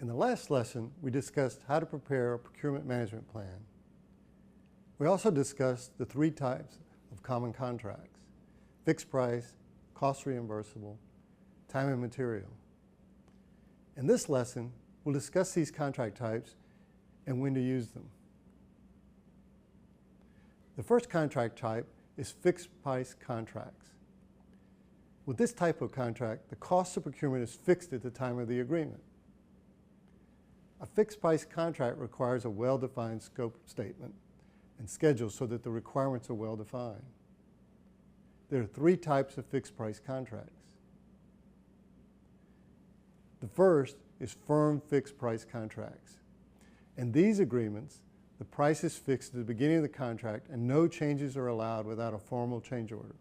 In the last lesson, we discussed how to prepare a procurement management plan. We also discussed the three types of common contracts: fixed price, cost reimbursable, time and material. In this lesson, we'll discuss these contract types and when to use them. The first contract type is fixed price contracts. With this type of contract, the cost of procurement is fixed at the time of the agreement. A fixed price contract requires a well-defined scope statement and schedule so that the requirements are well-defined. There are three types of fixed price contracts. The first is firm fixed price contracts. In these agreements, the price is fixed at the beginning of the contract and no changes are allowed without a formal change order.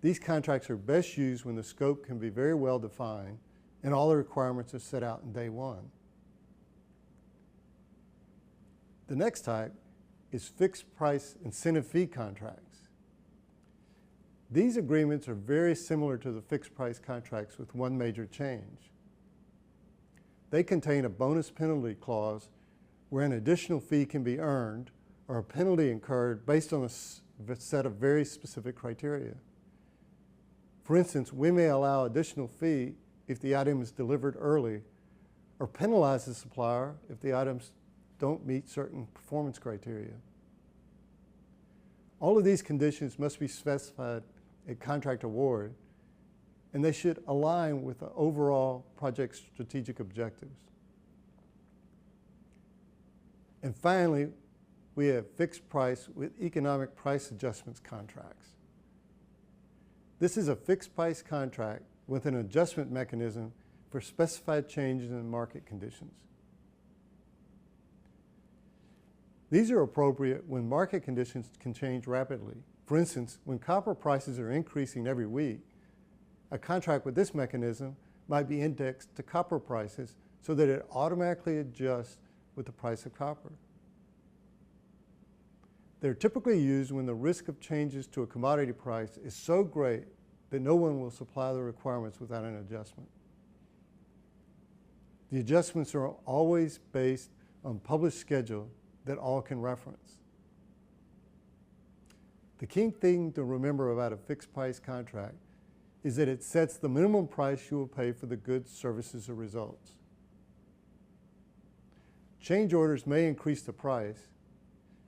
These contracts are best used when the scope can be very well defined and all the requirements are set out in day one. The next type is fixed price incentive fee contracts. These agreements are very similar to the fixed price contracts with one major change. They contain a bonus penalty clause where an additional fee can be earned or a penalty incurred based on a set of very specific criteria. For instance, we may allow additional fee if the item is delivered early or penalize the supplier if the items don't meet certain performance criteria. All of these conditions must be specified at contract award, and they should align with the overall project strategic objectives. And finally, we have fixed price with economic price adjustments contracts. This is a fixed price contract with an adjustment mechanism for specified changes in market conditions. These are appropriate when market conditions can change rapidly. For instance, when copper prices are increasing every week, a contract with this mechanism might be indexed to copper prices so that it automatically adjusts with the price of copper. They're typically used when the risk of changes to a commodity price is so great that no one will supply the requirements without an adjustment. The adjustments are always based on published schedule that all can reference. The key thing to remember about a fixed price contract is that it sets the minimum price you will pay for the goods, services, or results. Change orders may increase the price,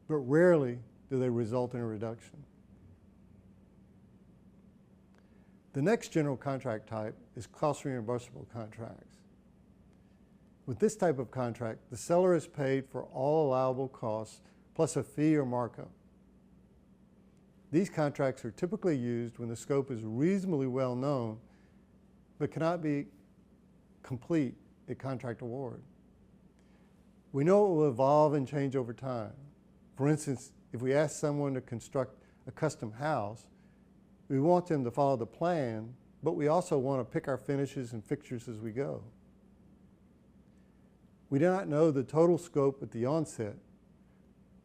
but rarely do they result in a reduction. The next general contract type is cost reimbursable contracts. With this type of contract, the seller is paid for all allowable costs plus a fee or markup. These contracts are typically used when the scope is reasonably well known but cannot be complete at contract award. We know it will evolve and change over time. For instance, if we ask someone to construct a custom house, we want them to follow the plan, but we also want to pick our finishes and fixtures as we go. We do not know the total scope at the onset,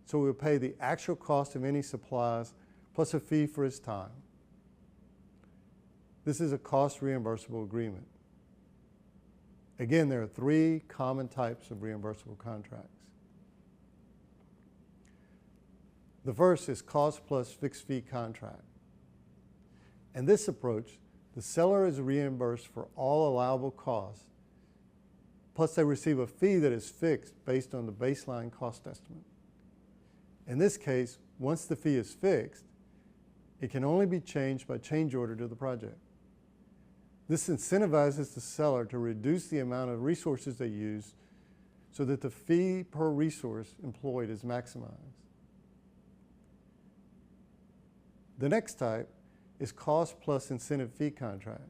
so we will pay the actual cost of any supplies plus a fee for his time. This is a cost reimbursable agreement. Again, there are three common types of reimbursable contracts. The first is cost plus fixed fee contract. In this approach, the seller is reimbursed for all allowable costs, plus they receive a fee that is fixed based on the baseline cost estimate. In this case, once the fee is fixed, it can only be changed by change order to the project. This incentivizes the seller to reduce the amount of resources they use so that the fee per resource employed is maximized. The next type is cost plus incentive fee contract.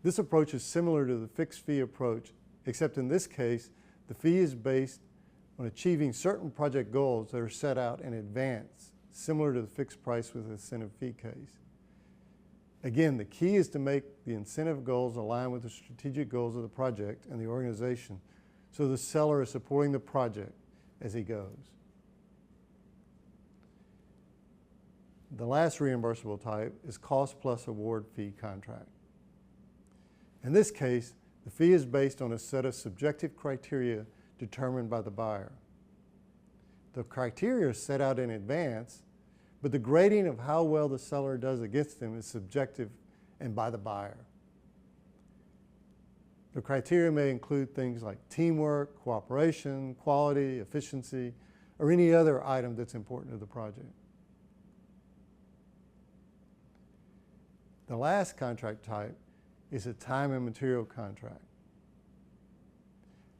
This approach is similar to the fixed fee approach, except in this case, the fee is based on achieving certain project goals that are set out in advance, similar to the fixed price with incentive fee case. Again, the key is to make the incentive goals align with the strategic goals of the project and the organization, so the seller is supporting the project as he goes. The last reimbursable type is cost plus award fee contract. In this case, The fee is based on a set of subjective criteria determined by the buyer. The criteria are set out in advance, but the grading of how well the seller does against them is subjective and by the buyer. The criteria may include things like teamwork, cooperation, quality, efficiency, or any other item that's important to the project. The last contract type is a time and material contract.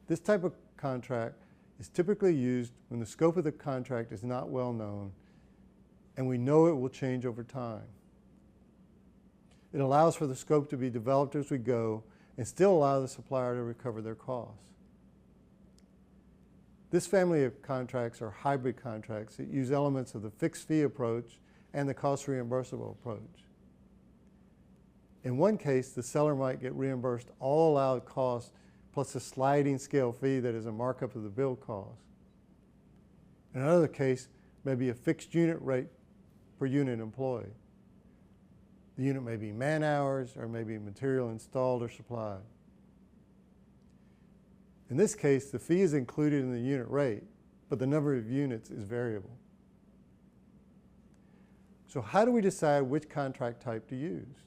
This type of contract is typically used when the scope of the contract is not well known and we know it will change over time. It allows for the scope to be developed as we go and still allow the supplier to recover their costs. This family of contracts are hybrid contracts that use elements of the fixed fee approach and the cost reimbursable approach. In one case, the seller might get reimbursed all allowed costs plus a sliding scale fee that is a markup of the bill cost. In another case, maybe a fixed unit rate per unit employed. The unit may be man hours or maybe material installed or supplied. In this case, the fee is included in the unit rate, but the number of units is variable. So how do we decide which contract type to use?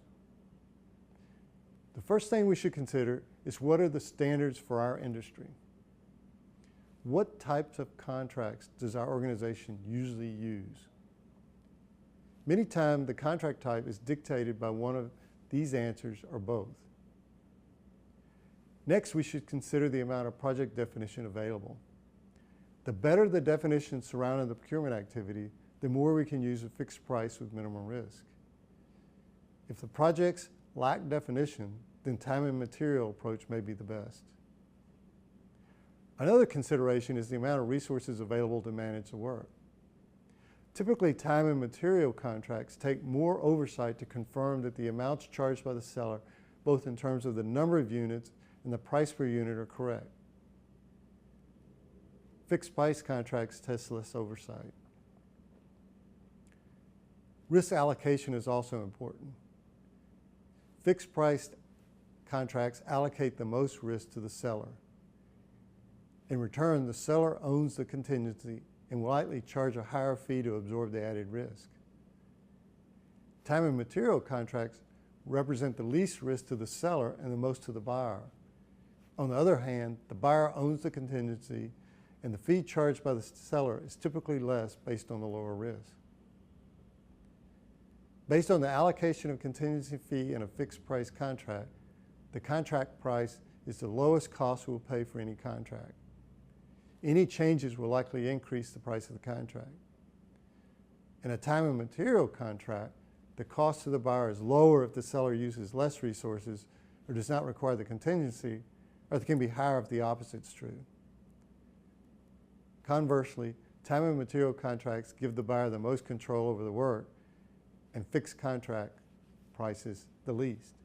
The first thing we should consider is what are the standards for our industry? What types of contracts does our organization usually use? Many times the contract type is dictated by one of these answers or both. Next, we should consider the amount of project definition available. The better the definition surrounding the procurement activity, the more we can use a fixed price with minimum risk. If the projects lack definition, then time and material approach may be the best. Another consideration is the amount of resources available to manage the work. Typically, time and material contracts take more oversight to confirm that the amounts charged by the seller, both in terms of the number of units and the price per unit, are correct. Fixed price contracts test less oversight. Risk allocation is also important. Fixed price contracts allocate the most risk to the seller. In return, the seller owns the contingency and will likely charge a higher fee to absorb the added risk. Time and material contracts represent the least risk to the seller and the most to the buyer. On the other hand, the buyer owns the contingency and the fee charged by the seller is typically less based on the lower risk. Based on the allocation of contingency fee in a fixed price contract, the contract price is the lowest cost we will pay for any contract. Any changes will likely increase the price of the contract. In a time and material contract, the cost to the buyer is lower if the seller uses less resources or does not require the contingency, or it can be higher if the opposite is true. Conversely, time and material contracts give the buyer the most control over the work and fixed contract prices the least.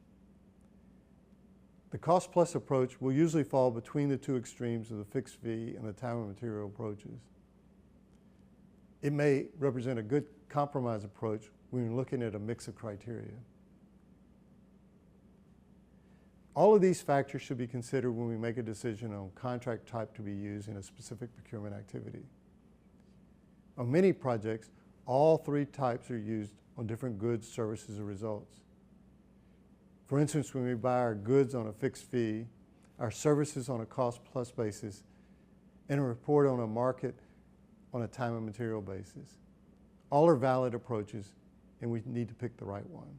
The cost plus approach will usually fall between the two extremes of the fixed fee and the time and material approaches. It may represent a good compromise approach when you're looking at a mix of criteria. All of these factors should be considered when we make a decision on contract type to be used in a specific procurement activity. On many projects, all three types are used on different goods, services, or results. For instance, when we buy our goods on a fixed fee, our services on a cost plus basis, and a report on a market on a time and material basis. All are valid approaches, and we need to pick the right one.